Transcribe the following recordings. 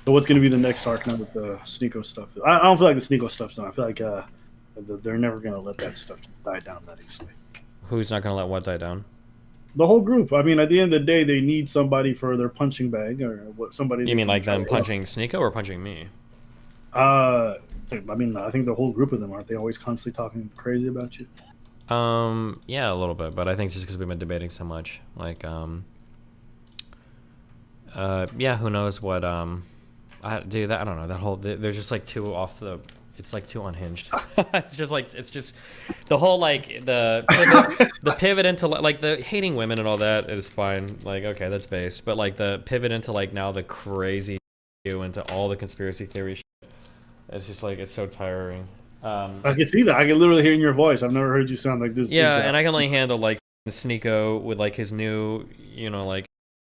So what's going to be the next arc now with the Sneako stuff? I don't feel like the Sneako stuff's done. I feel like they're never going to let that stuff die down that easily. Who's not gonna let what die down? The whole group. I mean, at the end of the day, they need somebody for their punching bag or what somebody. You They mean can like try them to punching Sneako or punching me? I mean, I think the whole group of them aren't they always constantly talking crazy about you? Yeah, a little bit, but I think just because we've been debating so much, like, yeah, who knows what, dude, I don't know, that whole, they're just like too off the, it's like too unhinged. It's just the whole, like, the pivot into, like, the hating women and all that is fine, like, okay, that's base, but, like, the pivot into, like, now the crazy into all the conspiracy theory shit, it's just, like, it's so tiring. I can see that. I can literally hear in your voice. I've never heard you sound like this. Yeah, and I can only handle like Sneako with like his new, like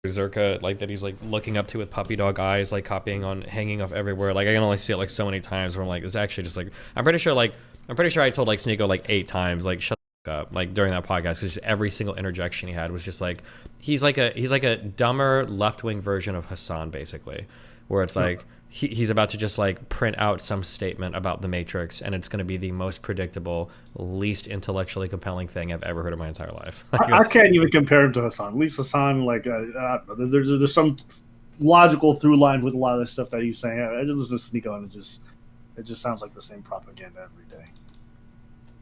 Berserker, like that he's like looking up to with puppy dog eyes, like copying on, hanging off everywhere. Like I can only see it like so many times where I'm like, it's actually just like I'm pretty sure I told like Sneako like 8 times, like shut the fuck up, like during that podcast, because every single interjection he had was just like he's like a dumber left wing version of Hassan basically, where it's like. He's about to just like print out some statement about the Matrix, and it's going to be the most predictable, least intellectually compelling thing I've ever heard in my entire life. I can't even compare him to Hassan. At least Hassan, like, there's some logical through line with a lot of the stuff that he's saying. I just listen to Sneako, and it just sounds like the same propaganda every day.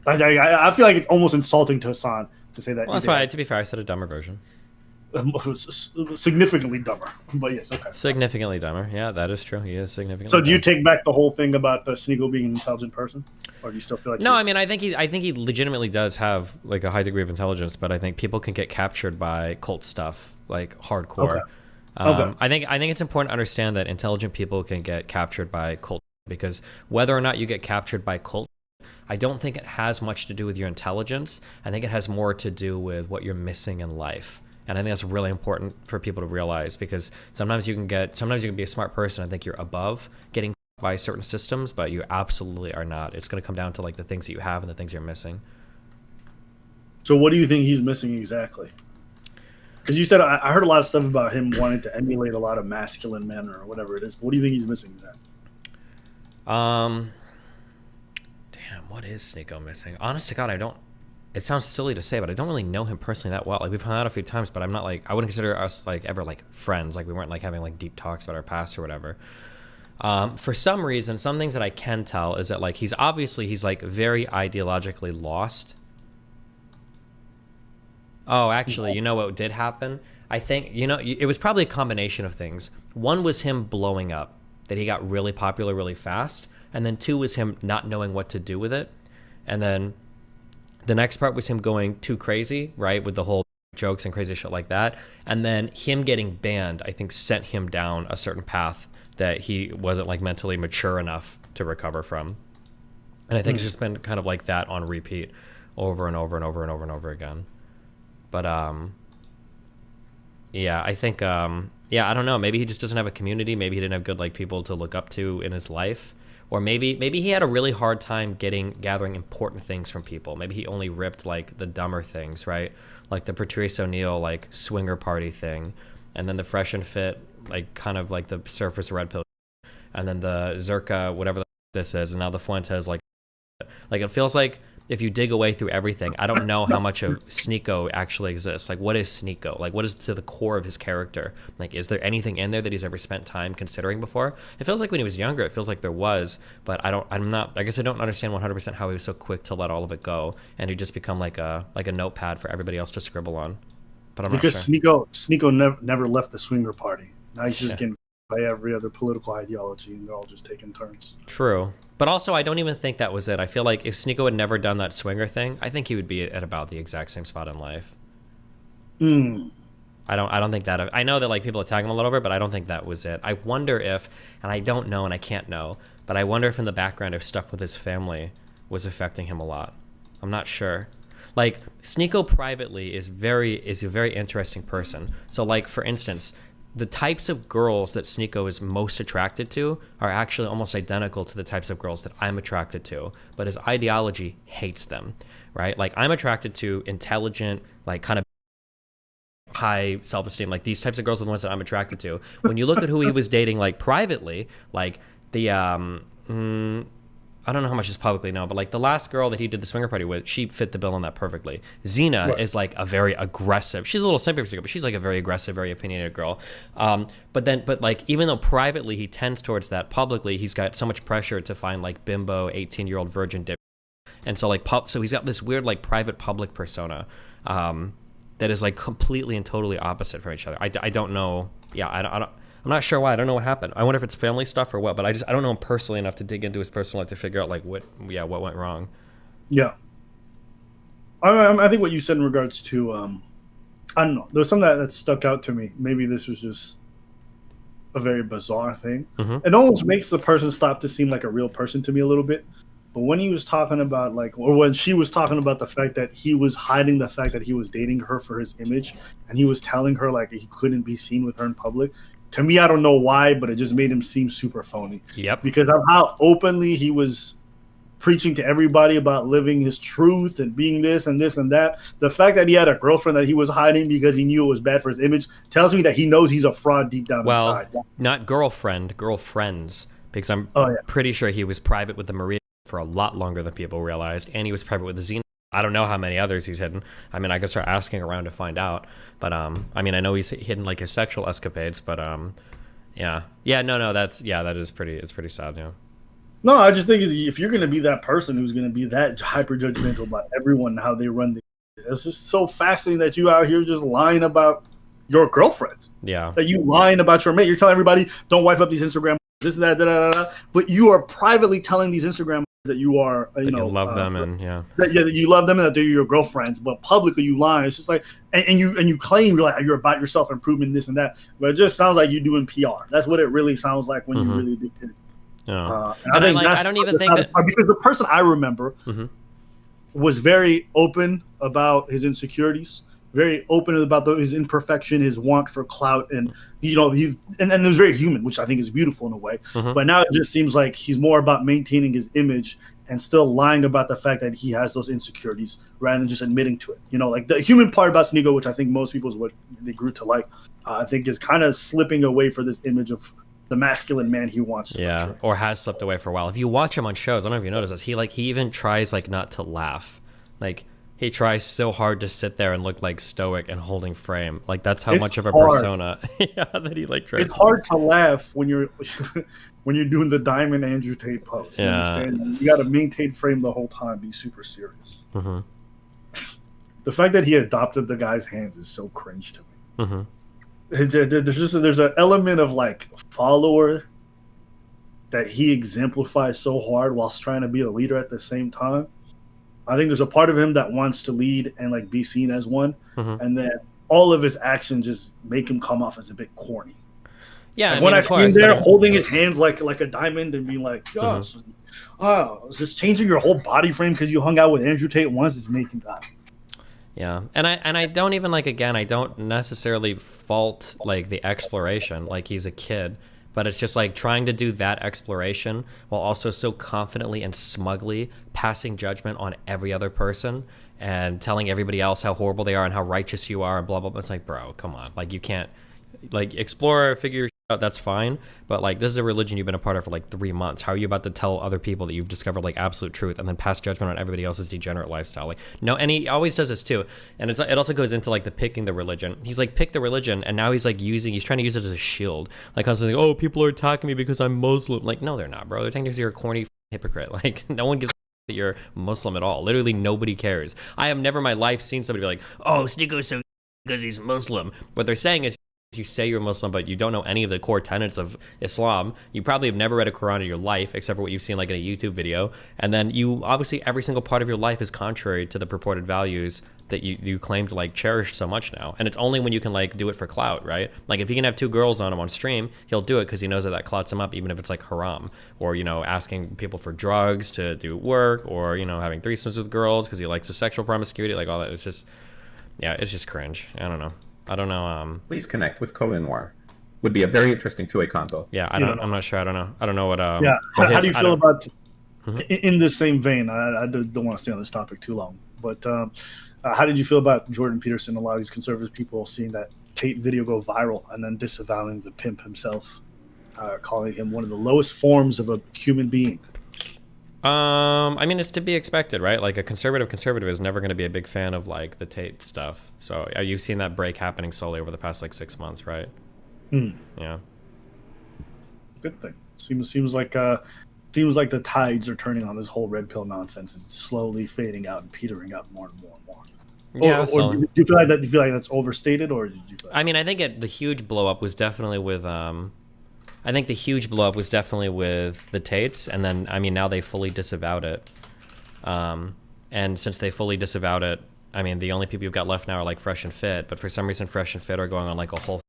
I feel like it's almost insulting to Hassan to say that. Well, that's why, to be fair, I said a dumber version. Significantly dumber, but yes, okay. Significantly dumber, yeah, that is true. He is significantly. So, do you take back the whole thing about Sneako being an intelligent person, or do you still feel like? No, I mean, I think he legitimately does have like a high degree of intelligence, but I think people can get captured by cult stuff, like hardcore. Okay. I think it's important to understand that intelligent people can get captured by cult, because whether or not you get captured by cult, I don't think it has much to do with your intelligence. I think it has more to do with what you're missing in life. And I think that's really important for people to realize, because sometimes you can be a smart person and think you're above getting by certain systems, but you absolutely are not. It's going to come down to like the things that you have and the things you're missing. So what do you think he's missing exactly? Because you said I heard a lot of stuff about him wanting to emulate a lot of masculine men or whatever it is. What do you think he's missing exactly? Damn, what is Sneako missing? Honest to God, I don't. It sounds silly to say, but I don't really know him personally that well. Like we've hung out a few times, but I'm not like, I wouldn't consider us like ever like friends. Like we weren't like having like deep talks about our past or whatever. For some reason, some things that I can tell is that like he's like very ideologically lost. Oh, actually, you know what did happen? I think, it was probably a combination of things. One was him blowing up, that he got really popular really fast. And then 2 was him not knowing what to do with it. And then the next part was him going too crazy, right, with the whole jokes and crazy shit like that. And then him getting banned, I think, sent him down a certain path that he wasn't like mentally mature enough to recover from. And I think it's just been kind of like that on repeat over and over and over and over and over again. But yeah, I think I don't know, maybe he just doesn't have a community. Maybe he didn't have good like people to look up to in his life. Or maybe he had a really hard time gathering important things from people. Maybe he only ripped like the dumber things, right? Like the Patrice O'Neal like swinger party thing, and then the Fresh and Fit like kind of like the surface red pill, and then the Zerka whatever this is, and now the Fuentes like it feels like if you dig away through everything, I don't know how much of Sneako actually exists. Like, what is Sneako? Like, what is to the core of his character? Like, is there anything in there that he's ever spent time considering before? It feels like when he was younger, it feels like there was, but I guess I don't understand 100% how he was so quick to let all of it go, and he just become like a notepad for everybody else to scribble on. But I'm not sure. Sneako never left the swinger party. Now he's just getting by every other political ideology, and they're all just taking turns. True. But also, I don't even think that was it. I feel like if Sneako had never done that swinger thing, I think he would be at about the exact same spot in life. I don't think that. I know that like people attack him a little bit, but I don't think that was it. I wonder if, and I don't know, and I can't know, but I wonder if in the background, if stuff with his family was affecting him a lot. I'm not sure. Like Sneako privately is a very interesting person. So like for instance, the types of girls that Sneako is most attracted to are actually almost identical to the types of girls that I'm attracted to, but his ideology hates them, right? Like I'm attracted to intelligent, like kind of high self-esteem. Like these types of girls are the ones that I'm attracted to. When you look at who he was dating, like privately, like the I don't know how much is publicly now, but like the last girl that he did the swinger party with, she fit the bill on that perfectly. Xena Right. is like a very aggressive. She's a little sympathy, but she's like a very aggressive, very opinionated girl. But like even though privately he tends towards that, publicly he's got so much pressure to find like bimbo 18-year-old virgin dip, and so like so he's got this weird like private public persona that is like completely and totally opposite from each other. I don't know. Yeah, I don't. I'm not sure why. I don't know what happened. I wonder if it's family stuff or what. But I don't know him personally enough to dig into his personal life to figure out like what went wrong. Yeah. I think what you said in regards to I don't know. There was something that stuck out to me. Maybe this was just a very bizarre thing. Mm-hmm. It almost makes the person stop to seem like a real person to me a little bit. But when he was talking about like, or when she was talking about the fact that he was hiding the fact that he was dating her for his image, and he was telling her like he couldn't be seen with her in public. To me, I don't know why, but it just made him seem super phony. Yep. Because of how openly he was preaching to everybody about living his truth and being this and this and that. The fact that he had a girlfriend that he was hiding because he knew it was bad for his image tells me that he knows he's a fraud deep down inside. Not girlfriend, girlfriends, because I'm pretty sure he was private with the Maria for a lot longer than people realized, and he was private with the Xena. I don't know how many others he's hidden. I mean, I could start asking around to find out. But I mean, I know he's hidden like his sexual escapades. But yeah, no, that is pretty. It's pretty sad. Yeah. No, I just think if you're going to be that person who's going to be that hyper judgmental about everyone and how they run, it's just so fascinating that you out here just lying about your girlfriend. Yeah. That you lying about your mate. You're telling everybody don't wife up these Instagram this and that, but you are privately telling these Instagram that you are, you love them and that you love them and that they're your girlfriends, but publicly you lie. It's just like, and you claim you're about your self improvement, this and that, but it just sounds like you're doing PR. That's what it really sounds like when you really do it. Yeah. I don't even think that because the person I remember was very open about his insecurities, very open about his imperfection, his want for clout, and and it was very human, which I think is beautiful in a way. But now it just seems like he's more about maintaining his image and still lying about the fact that he has those insecurities rather than just admitting to it. Like the human part about Sneako, which I think most people is what they grew to like, I think is kind of slipping away for this image of the masculine man he wants to portray. Or has slipped away for a while. If you watch him on shows, I don't know if you notice this, he even tries like not to laugh. Like he tries so hard to sit there and look like stoic and holding frame. Like that's how much of a persona that he like tries. It's hard to laugh when you're when you're doing the Diamond Andrew Tate pose. Yeah. You got to maintain frame the whole time, be super serious. The fact that he adopted the guy's hands is so cringe to me. There's an element of like follower that he exemplifies so hard whilst trying to be a leader at the same time. I think there's a part of him that wants to lead and like be seen as one, and then all of his actions just make him come off as a bit corny. Yeah, like when I see him there holding his hands like a diamond and being like, "Gosh, is this changing your whole body frame because you hung out with Andrew Tate once?" It's making that. Yeah, and I don't even I don't necessarily fault like the exploration, like he's a kid, but it's just like trying to do that exploration while also so confidently and smugly passing judgment on every other person and telling everybody else how horrible they are and how righteous you are and blah blah blah. It's like, bro, come on, like you can't explore, figure your shit out, that's fine, but like this is a religion you've been a part of for like 3 months. How are you about to tell other people that you've discovered like absolute truth and then pass judgment on everybody else's degenerate lifestyle? Like no, and he always does this too, and it also goes into like the picking the religion. He's like pick the religion, and now he's trying to use it as a shield, like constantly, oh, people are attacking me because I'm Muslim. Like no, they're not, bro. They're attacking because you're a corny hypocrite. Like no one gives that you're Muslim at all. Literally nobody cares. I have never in my life seen somebody be like, oh, Sneako's so because he's Muslim. What they're saying is, you say you're Muslim, but you don't know any of the core tenets of Islam. You probably have never read a Quran in your life, except for what you've seen like in a YouTube video. And then you obviously every single part of your life is contrary to the purported values that you claim to like cherish so much now. And it's only when you can like do it for clout, right? Like if he can have 2 girls on him on stream, he'll do it because he knows that clouts him up, even if it's like haram, or asking people for drugs to do work, or having threesomes with girls because he likes the sexual promiscuity, like all that. It's just cringe. I don't know. Please connect with Colin Noir. Would be a very interesting two-way convo. Yeah, I'm not sure. I don't know what. How do you feel about? In the same vein, I don't want to stay on this topic too long. But how did you feel about Jordan Peterson? A lot of these conservative people seeing that Tate video go viral and then disavowing the pimp himself, calling him one of the lowest forms of a human being. I mean, it's to be expected, right? Like a conservative is never going to be a big fan of like the Tate stuff. So you've seen that break happening slowly over the past like 6 months, right? Yeah. Good thing. Seems like the tides are turning on this whole red pill nonsense. It's slowly fading out and petering out more and more and more. Yeah. Or do you feel like that? Do you feel like that's overstated, or did you? Feel like I mean, I think the huge blow up was definitely with I think the huge blow up was definitely with the Tates, and then I mean now they fully disavowed it. And since they fully disavowed it, I mean the only people you've got left now are like Fresh and Fit, but for some reason Fresh and Fit are going on like a whole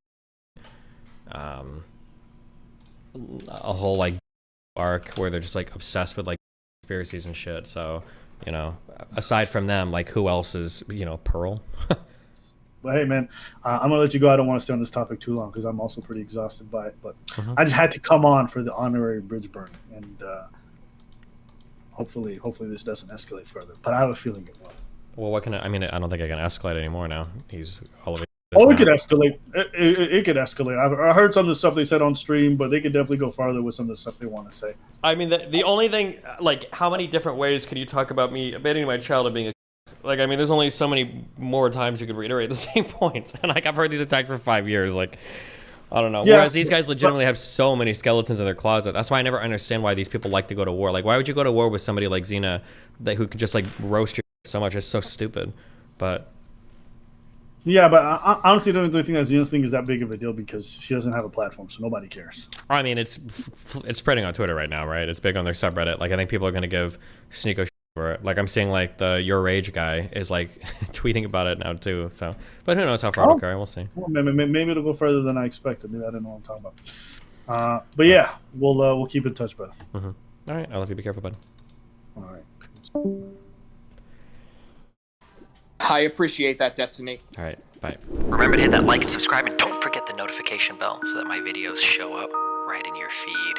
like arc where they're just like obsessed with like conspiracies and shit. So, you know, aside from them, like who else is, you know, Pearl? But hey, man, I'm gonna let you go. I don't want to stay on this topic too long because I'm also pretty exhausted by it. But I just had to come on for the honorary bridge burn, and hopefully this doesn't escalate further. But I have a feeling it will. Well, what can I mean? I don't think I can escalate anymore now. He's all of it. Oh, it could escalate. It could escalate. I heard some of the stuff they said on stream, but they could definitely go farther with some of the stuff they want to say. I mean, the only thing, like, how many different ways can you talk about me abandoning my child and being a like? I mean, there's only so many more times you could reiterate the same points. And like, I've heard these attacks for 5 years. Like, I don't know. Yeah, whereas these guys legitimately have so many skeletons in their closet. That's why I never understand why these people like to go to war. Like, why would you go to war with somebody like Xena who could just like roast you so much? It's so stupid. But yeah, but I honestly don't really think that Xena's thing is that big of a deal because she doesn't have a platform, so nobody cares. I mean, it's spreading on Twitter right now, right? It's big on their subreddit. Like, I think people are going to give Sneako shit for it. Like, I'm seeing like the Your Rage guy is like tweeting about it now too. So, but who knows how far it'll carry? We'll see. Well, maybe it'll go further than I expected. Maybe I didn't know what I'm talking about. But yeah, we'll keep in touch, brother. All right, I love you. Be careful, bud. All right. I appreciate that, Destiny. All right, bye. Remember to hit that like and subscribe, and don't forget the notification bell so that my videos show up right in your feed.